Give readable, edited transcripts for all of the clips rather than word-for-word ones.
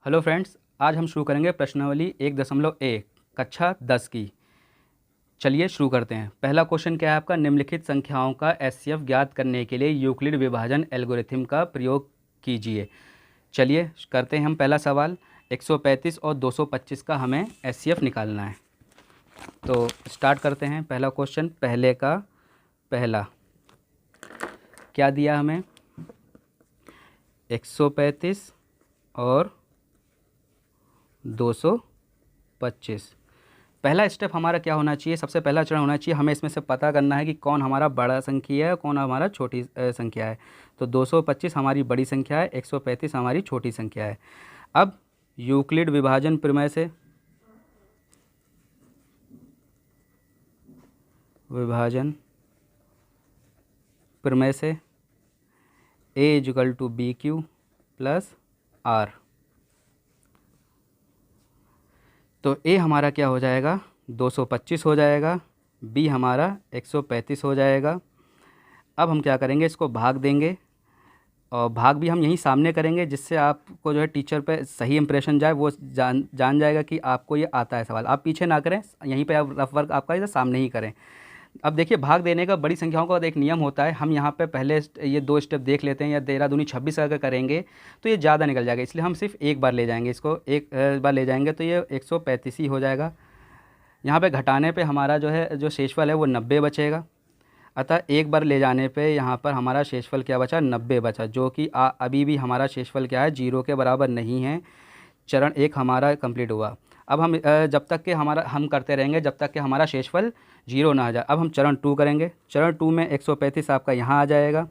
Hello friends, आज हम शुरू करेंगे प्रश्नावली 1.1 कक्षा 10 की। चलिए शुरू करते हैं। पहला क्वेश्चन क्या है आपका, निम्नलिखित संख्याओं का एचसीएफ ज्ञात करने के लिए यूक्लिड विभाजन एल्गोरिथम का प्रयोग कीजिए। चलिए करते हैं हम पहला सवाल। 135 और 225 का हमें एचसीएफ निकालना है। तो स्टार्ट करते हैं। पहला क्वेश्चन, पहले का पहला क्या दिया हमें, 135 और 225। पहला स्टेप हमारा क्या होना चाहिए, सबसे पहला चरण होना चाहिए, हमें इसमें से पता करना है कि कौन हमारा बड़ा संख्या है, कौन हमारा छोटी संख्या है। तो 225 हमारी बड़ी संख्या है, 135 हमारी छोटी संख्या है। अब यूक्लिड विभाजन प्रमेय से a equal to B Q plus R. तो a हमारा क्या हो जाएगा, 225 हो जाएगा, b हमारा 135 हो जाएगा। अब हम क्या करेंगे, इसको भाग देंगे और भाग भी हम यहीं सामने करेंगे, जिससे आपको जो है टीचर पे सही इंप्रेशन जाए, वो जान जाएगा कि आपको ये आता है सवाल। आप पीछे ना करें, यहीं पे आप रफ वर्क आपका इधर सामने ही करें। अब देखिए, भाग देने का बड़ी संख्याओं का एक नियम होता है। हम यहाँ पे पहले ये 2 स्टेप देख लेते हैं, या 13 दूनी 26 अगर करेंगे तो ये ज़्यादा निकल जाएगा, इसलिए हम सिर्फ एक बार ले जाएंगे, इसको एक बार ले जाएंगे तो ये 135 ही हो जाएगा। यहाँ पे घटाने पे हमारा जो है जो शेषफल है वो 90 बचेगा। अतः एक बार ले जाने पे यहाँ पर हमारा शेषफल क्या बचा, 90 बचा, जो कि अभी भी हमारा शेषफल क्या है, 0 के बराबर नहीं है। चरण 1 हमारा कंप्लीट हुआ। अब हम जब तक कि हम करते रहेंगे जब तक कि हमारा शेषफल 0 ना आ जाए। अब हम चरण 2 करेंगे। चरण 2 में 135 आपका यहाँ आ जाएगा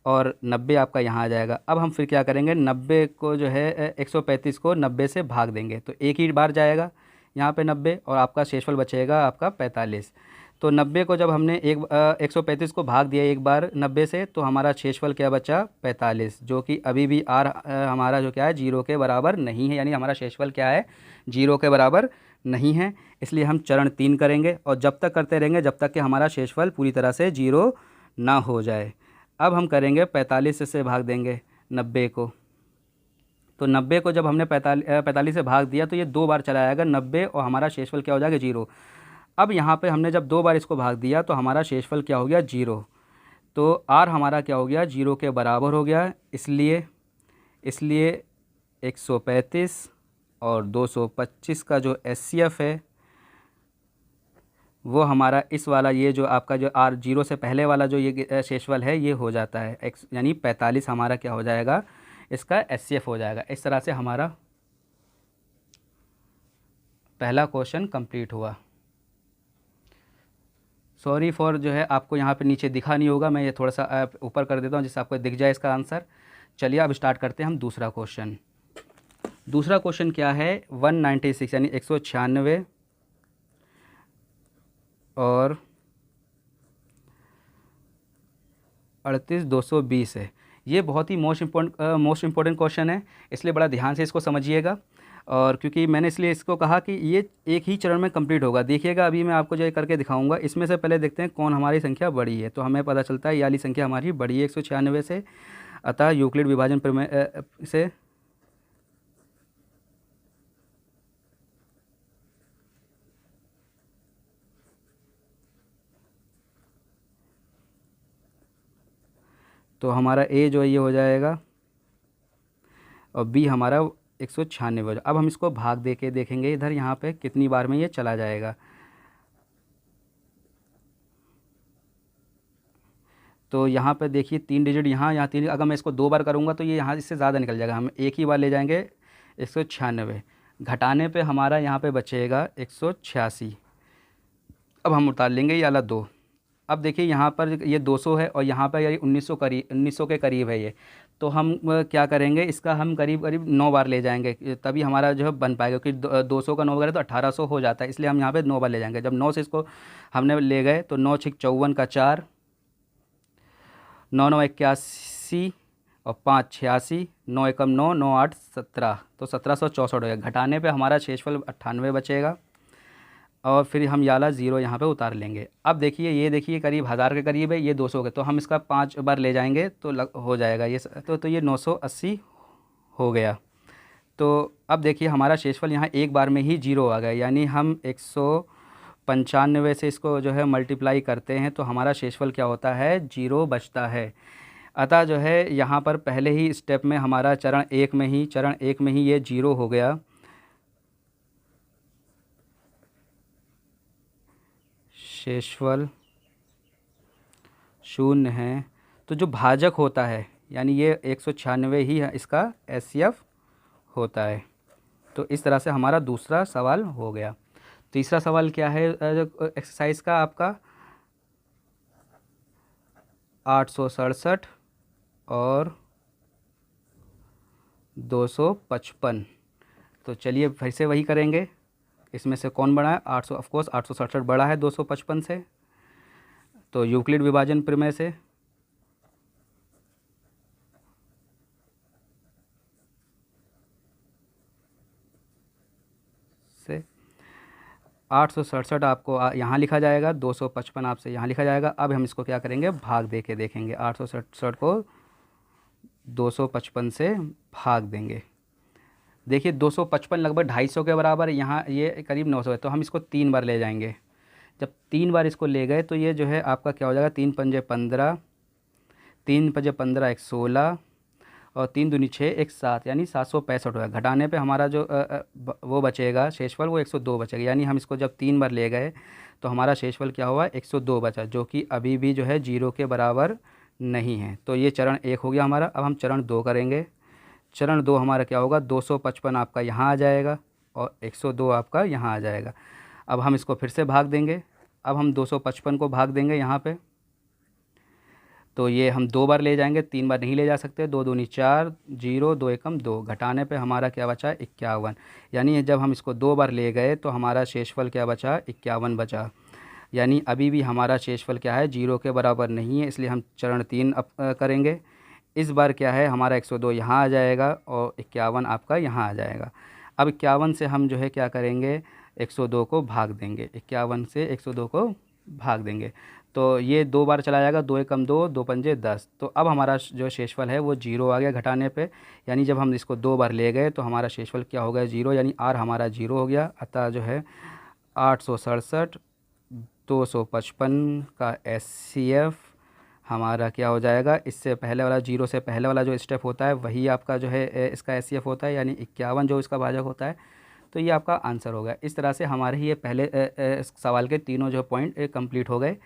और 90 आपका यहाँ आ जाएगा। अब हम फिर क्या करेंगे, 90 को जो है 135 को 90 से भाग देंगे, तो एक ही बार जाएगा यहाँ पे 90, और आपका शेषफल बचेगा आपका 45। तो 90 को जब हमने 135 को भाग दिया एक बार 90 से, तो हमारा शेषफल क्या बचा, 45, जो कि अभी भी हमारा जो क्या है, 0 के बराबर नहीं है, यानी हमारा शेषफल क्या है, 0 के बराबर नहीं है। इसलिए हम चरण 3 करेंगे और जब तक करते रहेंगे जब तक कि हमारा शेषफल पूरी तरह से 0 ना हो जाए। अब हम करेंगे 45 से भाग देंगे 90 को। तो 90 को जब हमने 45 से भाग दिया तो ये 2 बार चला जाएगा 90, और हमारा शेषफल क्या हो जाएगा, 0। अब यहाँ पे हमने जब 2 बार इसको भाग दिया तो हमारा शेषफल क्या हो गया, 0। तो आर हमारा क्या हो गया, 0 के बराबर हो गया। इसलिए 135 और 225 का जो एचसीएफ है वो हमारा इस वाला, ये जो आपका जो आर 0 से पहले वाला जो ये शेषफल है ये हो जाता है यानी 45 हमारा क्या हो जाएगा, इसका एचसीएफ हो जाएगा। इस तरह से हमारा पहला क्वेश्चन कंप्लीट हुआ। सॉरी फॉर जो है आपको यहाँ पे नीचे दिखा नहीं होगा, मैं ये थोड़ा सा ऊपर कर देता हूँ जिससे आपको दिख जाए इसका आंसर। चलिए अब स्टार्ट करते हैं हम दूसरा क्वेश्चन। दूसरा क्वेश्चन क्या है, 196 यानी 196 और 38,220 है। ये बहुत ही मोस्ट इम्पोर्टेंट क्वेश्चन है, इसलिए बड़ा ध्यान से इसको समझिएगा। और क्योंकि मैंने इसलिए इसको कहा कि ये एक ही चरण में कंप्लीट होगा। देखिएगा अभी मैं आपको जो ये करके दिखाऊंगा, इसमें से पहले देखते हैं कौन हमारी संख्या बड़ी है। तो हमें पता चलता है ये वाली संख्या हमारी बड़ी है 196 से। अतः यूक्लिड विभाजन प्रमेय से तो हमारा ए जो है ये हो जाएगा और बी हमारा 196 हो जाएगा। अब हम इसको भाग दे के देखेंगे इधर यहाँ पे कितनी बार में ये चला जाएगा। तो यहाँ पे देखिए 3 डिजिट यहाँ 3, अगर मैं इसको 2 बार करूँगा तो ये यहाँ इससे ज़्यादा निकल जाएगा। हम एक ही बार ले जाएंगे 196, घटाने पे हमारा यहाँ पे बचेगा 186। अब हम उतार लेंगे ये वाला 2। अब देखिए यहाँ पर ये 200 है और यहाँ पर ये 1900 के करीब है ये। तो हम क्या करेंगे, इसका हम करीब करीब 9 बार ले जाएंगे, तभी हमारा जो है बन पाएगा। क्योंकि 200 का 9 करें तो 1800 हो जाता है, इसलिए हम यहाँ पे 9 बार ले जाएंगे। जब 9 से इसको हमने ले गए तो 9 6 54 का 4, 9 9 81 और 5 86, 9 एकम 9, 9 8 17, तो 1764 हो गया। घटाने पे हमारा शेषफल 98 बचेगा और फिर हम याला 0 यहाँ पे उतार लेंगे। अब देखिए ये देखिए करीब 1000 के करीब है, ये 200 के, तो हम इसका 5 बार ले जाएंगे तो हो जाएगा ये। तो ये 980 हो गया। तो अब देखिए हमारा शेषफल यहाँ एक बार में ही जीरो आ गया, यानी हम 195 से इसको जो है मल्टीप्लाई करते हैं तो हमारा शेषफल क्या होता है, जीरो बचता है। अतः जो है यहाँ पर पहले ही स्टेप में हमारा चरण एक में ही ये जीरो हो गया। शेषफल शून्य है, तो जो भाजक होता है यानी ये 196 ही है, इसका HCF होता है। तो इस तरह से हमारा दूसरा सवाल हो गया। तीसरा सवाल क्या है एक्सरसाइज का आपका, 867 और 255। तो चलिए फिर से वही करेंगे, इसमें से कौन बड़ा है, 800, ऑफकोर्स 867 बड़ा है 255 से, तो यूक्लिड विभाजन प्रमेय से 867 आपको यहाँ लिखा जाएगा, 255 आपसे यहाँ लिखा जाएगा। अब हम इसको क्या करेंगे, भाग दे के देखेंगे। 867 को 255 से भाग देंगे। देखिए 255 लगभग 250 के बराबर, यहाँ ये करीब 900 है, तो हम इसको 3 बार ले जाएंगे। जब 3 बार इसको ले गए तो ये जो है आपका क्या हो जाएगा, 3 पंजे 15, 3 पंजे 15 एक 16 और 3 दूनी 6 एक 7, यानी 765 होगा। घटाने पे हमारा जो वो बचेगा शेषफल, वो 102 बचेगा। यानी हम इसको जब 3 बार ले गए तो हमारा शेषफल क्या हुआ, 102 बचा, जो कि अभी भी जो है जीरो के बराबर नहीं है। तो ये चरण एक हो गया हमारा। अब हम चरण दो करेंगे। चरण दो हमारा क्या होगा, 255 आपका यहाँ आ जाएगा और 102 आपका यहाँ आ जाएगा। अब हम इसको फिर से भाग देंगे। अब हम 255 को भाग देंगे यहाँ पे, तो ये हम 2 बार ले जाएंगे, 3 बार नहीं ले जा सकते। 2 दूनी 4, 0, 2 एकम 2, घटाने पे हमारा क्या बचा, 51। यानी जब हम इसको 2 बार ले गए तो हमारा शेषफल क्या बचा, 51 बचा। यानी अभी भी हमारा शेषफल क्या है, जीरो के बराबर नहीं है, इसलिए हम चरण 3 अब करेंगे। इस बार क्या है, हमारा 102 यहाँ आ जाएगा और 51 आपका यहाँ आ जाएगा। अब 51 से हम जो है क्या करेंगे, 102 को भाग देंगे। 51 से 102 को भाग देंगे तो ये 2 बार चला जाएगा, 2 एकम 2, 2 पंजे 10। तो अब हमारा जो शेषफल है वो जीरो आ गया घटाने पे। यानी जब हम इसको 2 बार ले गए तो हमारा शेषफल क्या हो गया, जीरो, यानी आर हमारा जीरो हो गया। अतः जो है 867 255 का HCF हमारा क्या हो जाएगा, इससे पहले वाला, जीरो से पहले वाला जो स्टेप होता है वही आपका जो है इसका HCF होता है, यानी 51 जो इसका भाजक होता है। तो ये आपका आंसर होगा। इस तरह से हमारे ये पहले सवाल के तीनों जो पॉइंट कंप्लीट हो गए।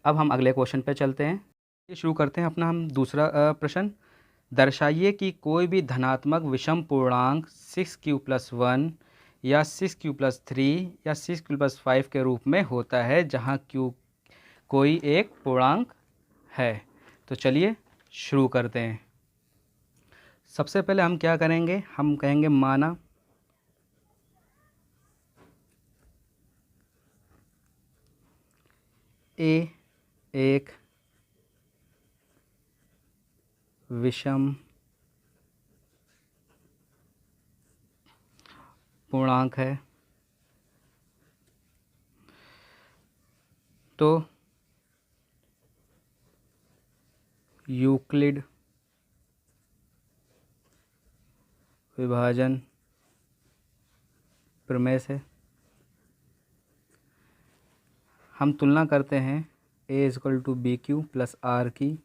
अब हम अगले क्वेश्चन पे चलते हैं। ये शुरू करते हैं अपना हम दूसरा प्रश्न। दर्शाइए कि कोई भी धनात्मक विषम पूर्णांक 6q+1 या 6q+3 या 6q+5 के रूप में होता है जहाँ q कोई एक पूर्णांक है। तो चलिए शुरू करते हैं। सबसे पहले हम क्या करेंगे, हम कहेंगे माना ए एक विषम पूर्णांक है, तो यूक्लिड विभाजन प्रमेय से हम तुलना करते हैं a=bq+r की।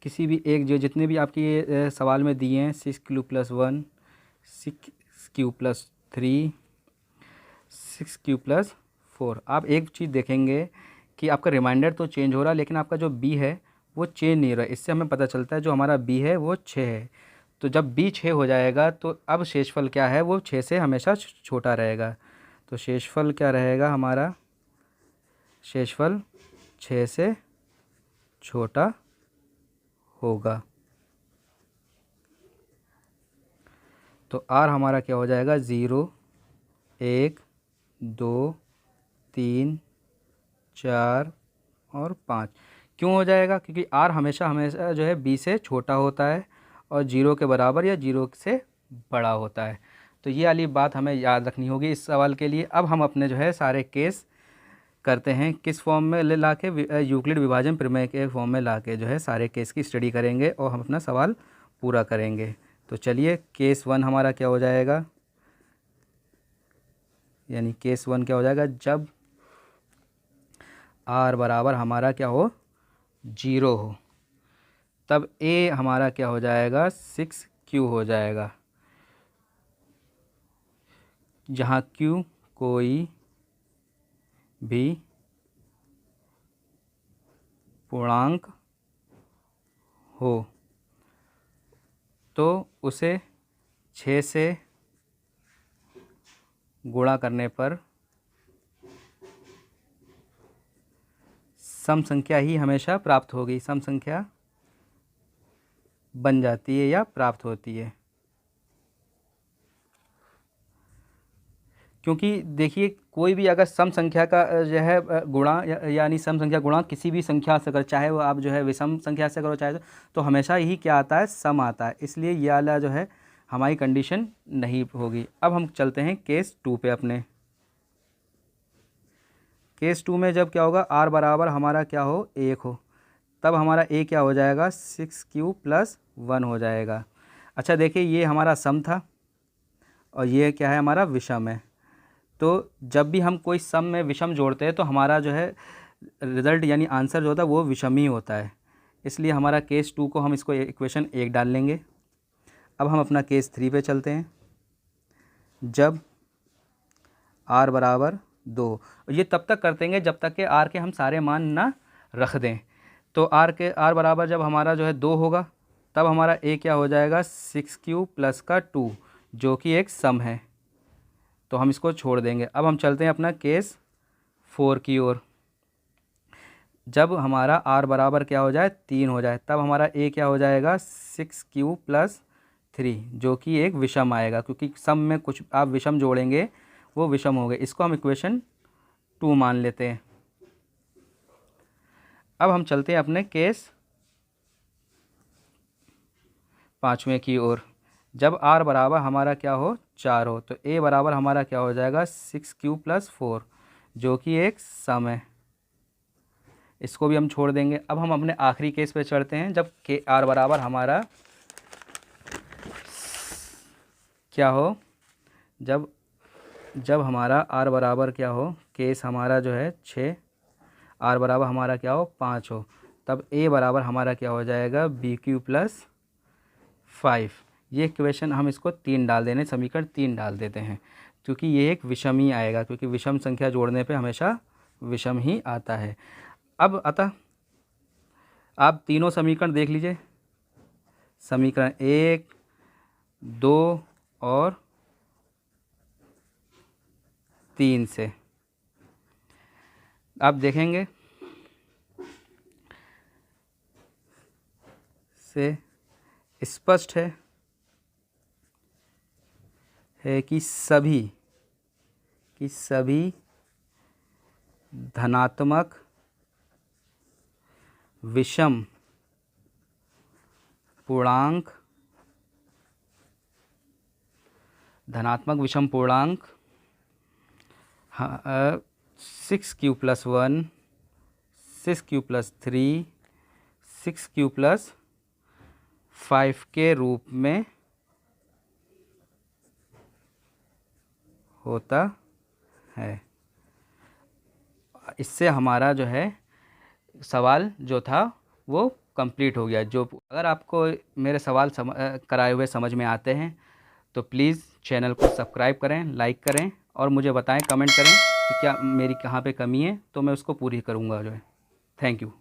किसी भी एक जो जितने भी आपके ये सवाल में दिए हैं 6q+1, 6q+3, 6q+4, आप एक चीज़ देखेंगे कि आपका रिमाइंडर तो चेंज हो रहा है लेकिन आपका जो b है वो चेंज नहीं हो रहा है। इससे हमें पता चलता है जो हमारा b है वो 6 है। तो जब b 6 हो जाएगा तो अब शेषफल क्या है, वो 6 से हमेशा छोटा रहेगा। तो शेषफल क्या रहेगा हमारा, शेषफल 6 से छोटा होगा। तो r हमारा क्या हो जाएगा, 0, 1, 2, 3, 4 और 5। क्यों हो जाएगा, क्योंकि r हमेशा जो है b से छोटा होता है और 0 के बराबर या 0 से बड़ा होता है। तो ये वाली बात हमें याद रखनी होगी इस सवाल के लिए। अब हम अपने जो है सारे केस करते हैं, किस फॉर्म में ला के, यूक्लिड विभाजन प्रमेय के फॉर्म में ला के जो है सारे केस की स्टडी करेंगे और हम अपना सवाल पूरा करेंगे। तो चलिए केस 1 हमारा क्या हो जाएगा, यानी केस 1 क्या हो जाएगा, जब r बराबर हमारा क्या हो 0 हो तब a हमारा क्या हो जाएगा 6q हो जाएगा, जहाँ q कोई भी पूर्णांक हो तो उसे 6 से गुणा करने पर सम संख्या ही हमेशा प्राप्त होगी, सम संख्या बन जाती है या प्राप्त होती है। क्योंकि देखिए कोई भी अगर सम संख्या का जो है गुणा यानी सम संख्या गुणा किसी भी संख्या से अगर चाहे वो आप जो है विषम संख्या से करो चाहे तो हमेशा ही क्या आता है, सम आता है। इसलिए ये वाला जो है हमारी कंडीशन नहीं होगी। अब हम चलते हैं केस 2 पे अपने। केस 2 में जब क्या होगा, r बराबर हमारा क्या हो 1 हो तब हमारा a क्या हो जाएगा 6q + 1 हो जाएगा। अच्छा देखिए ये हमारा सम था और ये क्या है हमारा विषम है। तो जब भी हम कोई सम में विषम जोड़ते हैं तो हमारा जो है रिज़ल्ट यानी आंसर जो होता है वो विषम ही होता है। इसलिए हमारा केस 2 को हम इसको इक्वेशन 1 डाल लेंगे। अब हम अपना केस 3 पे चलते हैं। जब r बराबर 2, ये तब तक करते हैं जब तक कि r के हम सारे मान ना रख दें। तो r बराबर जब हमारा जो है 2 होगा तब हमारा a क्या हो जाएगा 6q + 2 जो कि एक सम है, तो हम इसको छोड़ देंगे। अब हम चलते हैं अपना केस 4 की ओर। जब हमारा r बराबर क्या हो जाए 3 हो जाए तब हमारा a क्या हो जाएगा 6q + 3 जो कि एक विषम आएगा, क्योंकि सम में कुछ आप विषम जोड़ेंगे वो विषम हो गए। इसको हम इक्वेशन 2 मान लेते हैं। अब हम चलते हैं अपने केस 5वें की ओर। जब r बराबर हमारा क्या हो 4 हो तो a बराबर हमारा क्या हो जाएगा 6q + 4 जो कि एक सम है, इसको भी हम छोड़ देंगे। अब हम अपने आखिरी केस पे चढ़ते हैं। जब r बराबर हमारा क्या हो, जब हमारा r बराबर क्या हो, केस हमारा जो है 6, r बराबर हमारा क्या हो 5 हो तब a बराबर हमारा क्या हो जाएगा bq + 5। ये इक्वेशन हम इसको 3 डाल देने, समीकरण 3 डाल देते हैं, क्योंकि ये एक विषम ही आएगा, क्योंकि विषम संख्या जोड़ने पे हमेशा विषम ही आता है। अब अतः आप तीनों समीकरण देख लीजिए, समीकरण 1, 2 और 3 से आप देखेंगे से स्पष्ट है कि सभी धनात्मक विषम पूर्णांक 6q + 1, 6q + 3, 6q + 5 के रूप में होता है। इससे हमारा जो है सवाल जो था वो कंप्लीट हो गया। जो अगर आपको मेरे सवाल कराए हुए समझ में आते हैं तो प्लीज़ चैनल को सब्सक्राइब करें, लाइक करें और मुझे बताएं, कमेंट करें कि क्या मेरी कहाँ पे कमी है, तो मैं उसको पूरी करूँगा जो है। Thank you.